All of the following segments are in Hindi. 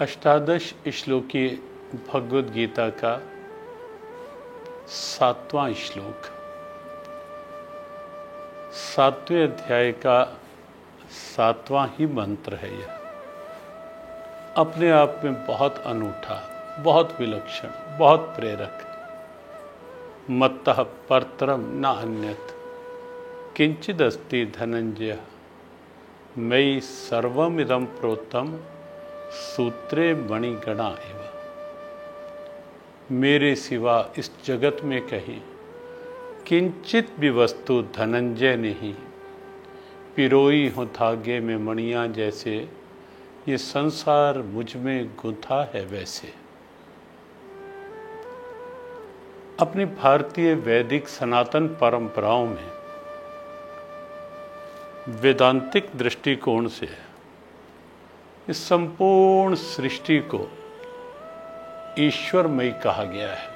अष्टादश श्लोकी भगवद गीता का 7वां श्लोक, 7वें अध्याय का 7वां ही मंत्र है। यह अपने आप में बहुत अनूठा, बहुत विलक्षण, बहुत प्रेरक। मत्तः परतरम न अन्यत् किंचिदस्ति धनंजय मयि सर्वमिदं प्रोक्तम सूत्रे मणिगणा एव। मेरे सिवा इस जगत में कहीं किंचित भी वस्तु धनंजय नहीं, पिरोई हो धागे में मणियां जैसे ये संसार मुझ में गुंथा है वैसे। अपनी भारतीय वैदिक सनातन परंपराओं में वेदांतिक दृष्टिकोण से इस संपूर्ण सृष्टि को ईश्वरमयी कहा गया है,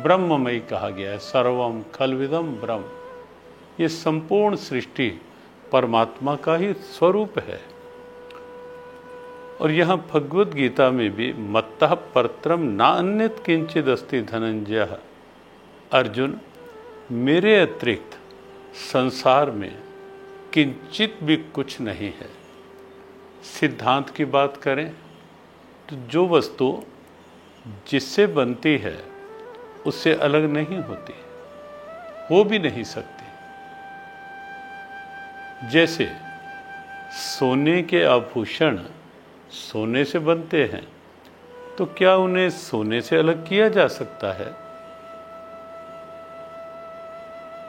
ब्रह्ममयी कहा गया है। सर्वम खलविदम ब्रह्म, ये संपूर्ण सृष्टि परमात्मा का ही स्वरूप है। और यहाँ भगवद गीता में भी मत्तः परत्रम ना अन्यत् किंचिद अस्ति धनंजय, अर्जुन मेरे अतिरिक्त संसार में किंचित भी कुछ नहीं है। सिद्धांत की बात करें तो जो वस्तु जिससे बनती है उससे अलग नहीं होती, हो भी नहीं सकती। जैसे सोने के आभूषण सोने से बनते हैं, तो क्या उन्हें सोने से अलग किया जा सकता है?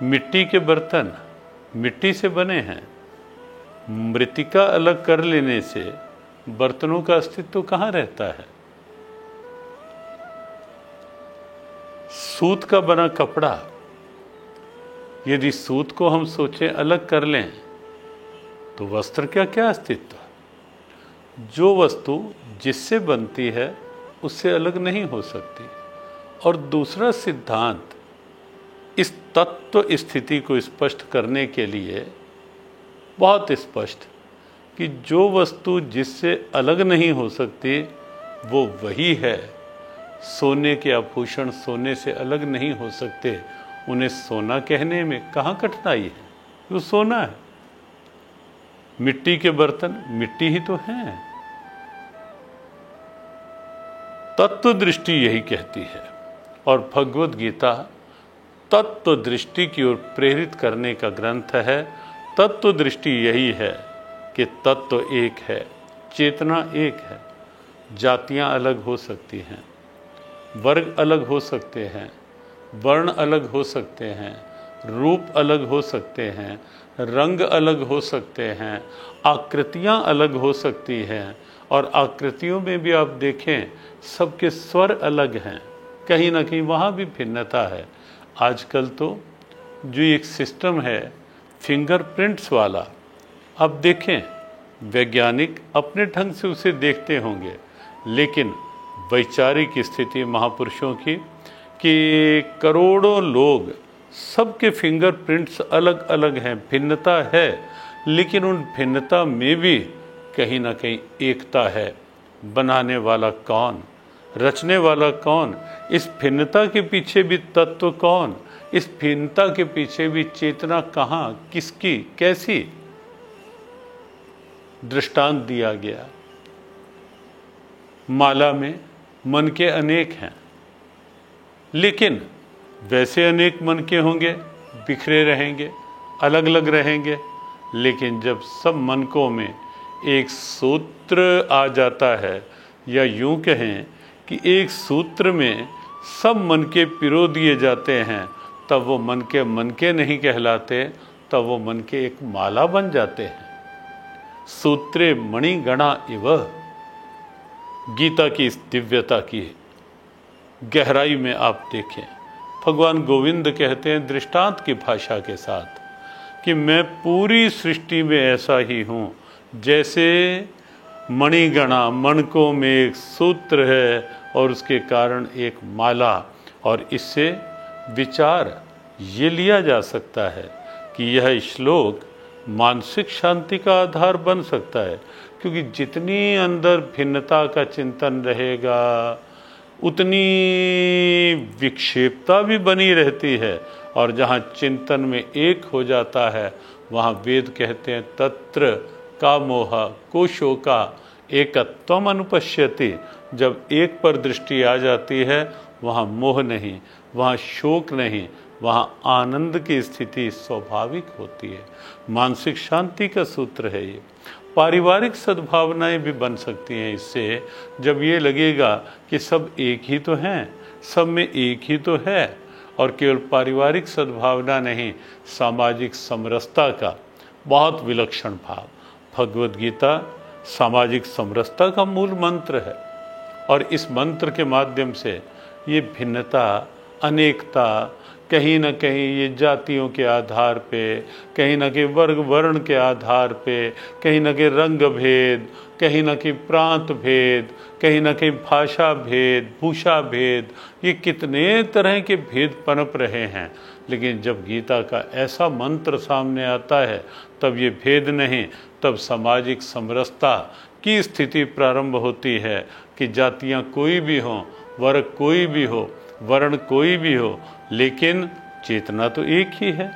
मिट्टी के बर्तन मिट्टी से बने हैं, मृतिका अलग कर लेने से बर्तनों का अस्तित्व कहाँ रहता है? सूत का बना कपड़ा, यदि सूत को हम सोचें अलग कर लें तो वस्त्र का क्या अस्तित्व? जो वस्तु जिससे बनती है उससे अलग नहीं हो सकती। और दूसरा सिद्धांत इस तत्व स्थिति को स्पष्ट करने के लिए बहुत स्पष्ट कि जो वस्तु जिससे अलग नहीं हो सकती वो वही है। सोने के आभूषण सोने से अलग नहीं हो सकते, उन्हें सोना कहने में कहाँ कठिनाई है, वो सोना है। मिट्टी के बर्तन मिट्टी ही तो हैं। तत्व दृष्टि यही कहती है, और भगवद गीता तत्व दृष्टि की ओर प्रेरित करने का ग्रंथ है। तत्व दृष्टि यही है कि तत्व एक है, चेतना एक है। जातियां अलग हो सकती हैं, वर्ग अलग हो सकते हैं, वर्ण अलग हो सकते हैं, रूप अलग हो सकते हैं, रंग अलग हो सकते हैं, आकृतियां अलग हो सकती हैं। और आकृतियों में भी आप देखें सबके स्वर अलग हैं, कहीं ना कहीं वहाँ भी भिन्नता है। आजकल तो जो एक सिस्टम है फिंगरप्रिंट्स वाला, अब देखें वैज्ञानिक अपने ढंग से उसे देखते होंगे, लेकिन वैचारिक स्थिति महापुरुषों की कि करोड़ों लोग सबके फिंगरप्रिंट्स अलग अलग हैं, भिन्नता है, लेकिन उन भिन्नता में भी कहीं ना कहीं एकता है। बनाने वाला कौन, रचने वाला कौन, इस भिन्नता के पीछे भी तत्व कौन, इस भिन्नता के पीछे भी चेतना कहाँ, किसकी, कैसी? दृष्टांत दिया गया। माला में मन के अनेक हैं, लेकिन वैसे अनेक मन के होंगे, बिखरे रहेंगे, अलग अलग रहेंगे। लेकिन जब सब मनकों में एक सूत्र आ जाता है, या यूं कहें कि एक सूत्र में सब मन के पिरो दिए जाते हैं, तब वो मन के नहीं कहलाते, तब वो मन के एक माला बन जाते हैं। सूत्रे मणिगणा इव। गीता की इस दिव्यता की गहराई में आप देखें, भगवान गोविंद कहते हैं दृष्टांत की भाषा के साथ कि मैं पूरी सृष्टि में ऐसा ही हूँ जैसे मणिगणा, मणकों में एक सूत्र है और उसके कारण एक माला। और इससे विचार ये लिया जा सकता है कि यह श्लोक मानसिक शांति का आधार बन सकता है, क्योंकि जितनी अंदर भिन्नता का चिंतन रहेगा उतनी विक्षेपता भी बनी रहती है, और जहाँ चिंतन में एक हो जाता है वहाँ वेद कहते हैं तत्र का मोह को शोका एकत्वम अनुपश्यति। जब एक पर दृष्टि आ जाती है वहाँ मोह नहीं, वहाँ शोक नहीं, वहाँ आनंद की स्थिति स्वाभाविक होती है। मानसिक शांति का सूत्र है ये। पारिवारिक सद्भावनाएं भी बन सकती हैं इससे, जब ये लगेगा कि सब एक ही तो हैं, सब में एक ही तो है। और केवल पारिवारिक सद्भावना नहीं, सामाजिक समरसता का बहुत विलक्षण भाव। भगवद गीता सामाजिक समरसता का मूल मंत्र है, और इस मंत्र के माध्यम से ये भिन्नता, अनेकता, कहीं न कहीं ये जातियों के आधार पे, कहीं न कहीं वर्ग वर्ण के आधार पे, कहीं न कहीं रंग भेद, कहीं न कहीं प्रांत भेद, कहीं न कहीं भाषा भेद, भूषा भेद, ये कितने तरह के भेद पनप रहे हैं। लेकिन जब गीता का ऐसा मंत्र सामने आता है तब ये भेद नहीं, तब सामाजिक समरसता की स्थिति प्रारंभ होती है कि जातियाँ कोई भी हों, वर्ग कोई भी हो, वर्ण कोई भी हो, लेकिन चेतना तो एक ही है।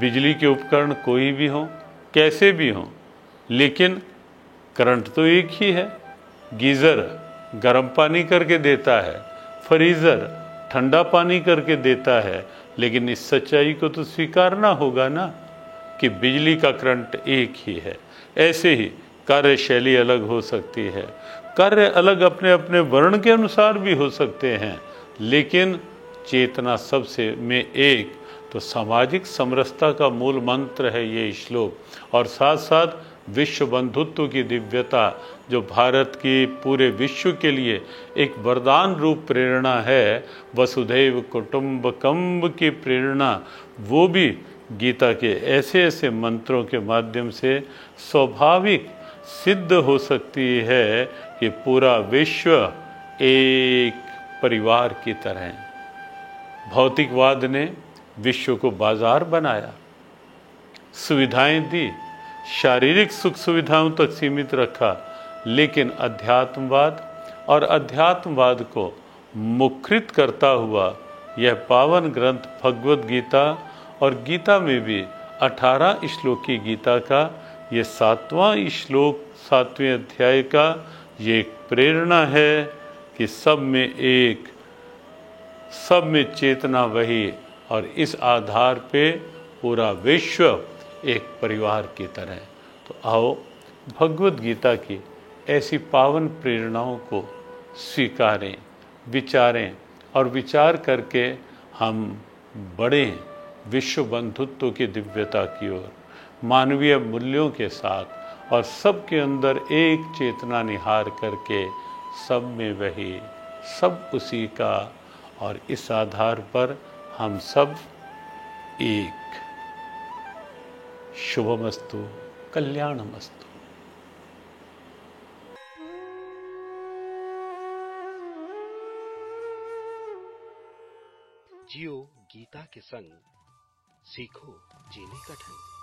बिजली के उपकरण कोई भी हो, कैसे भी हो, लेकिन करंट तो एक ही है। गीज़र गर्म पानी करके देता है, फ्रीज़र ठंडा पानी करके देता है, लेकिन इस सच्चाई को तो स्वीकारना होगा ना कि बिजली का करंट एक ही है। ऐसे ही कार्यशैली अलग हो सकती है, कार्य अलग अपने अपने वर्ण के अनुसार भी हो सकते हैं, लेकिन चेतना सबसे में एक। तो सामाजिक समरसता का मूल मंत्र है ये श्लोक, और साथ साथ विश्व बंधुत्व की दिव्यता जो भारत की पूरे विश्व के लिए एक वरदान रूप प्रेरणा है, वसुधैव कुटुंबकम की प्रेरणा, वो भी गीता के ऐसे ऐसे मंत्रों के माध्यम से स्वाभाविक सिद्ध हो सकती है कि पूरा विश्व एक परिवार की तरह है। भौतिकवाद ने विश्व को बाजार बनाया, सुविधाएं दी, शारीरिक सुख सुविधाओं तक सीमित रखा, लेकिन अध्यात्मवाद को मुखरित करता हुआ यह पावन ग्रंथ भगवद गीता, और गीता में भी 18 श्लोक की गीता का ये 7वां श्लोक 7वें अध्याय का ये एक प्रेरणा है कि सब में एक, सब में चेतना वही, और इस आधार पे पूरा विश्व एक परिवार की तरह। तो आओ भगवद गीता की ऐसी पावन प्रेरणाओं को स्वीकारें, विचारें, और विचार करके हम बढ़ें विश्व बंधुत्व की दिव्यता की ओर, मानवीय मूल्यों के साथ, और सबके अंदर एक चेतना निहार करके सब में वही, सब उसी का, और इस आधार पर हम सब एक। शुभमस्तु, कल्याणमस्तु। जियो गीता के संग, सीखो जीने का ढंग।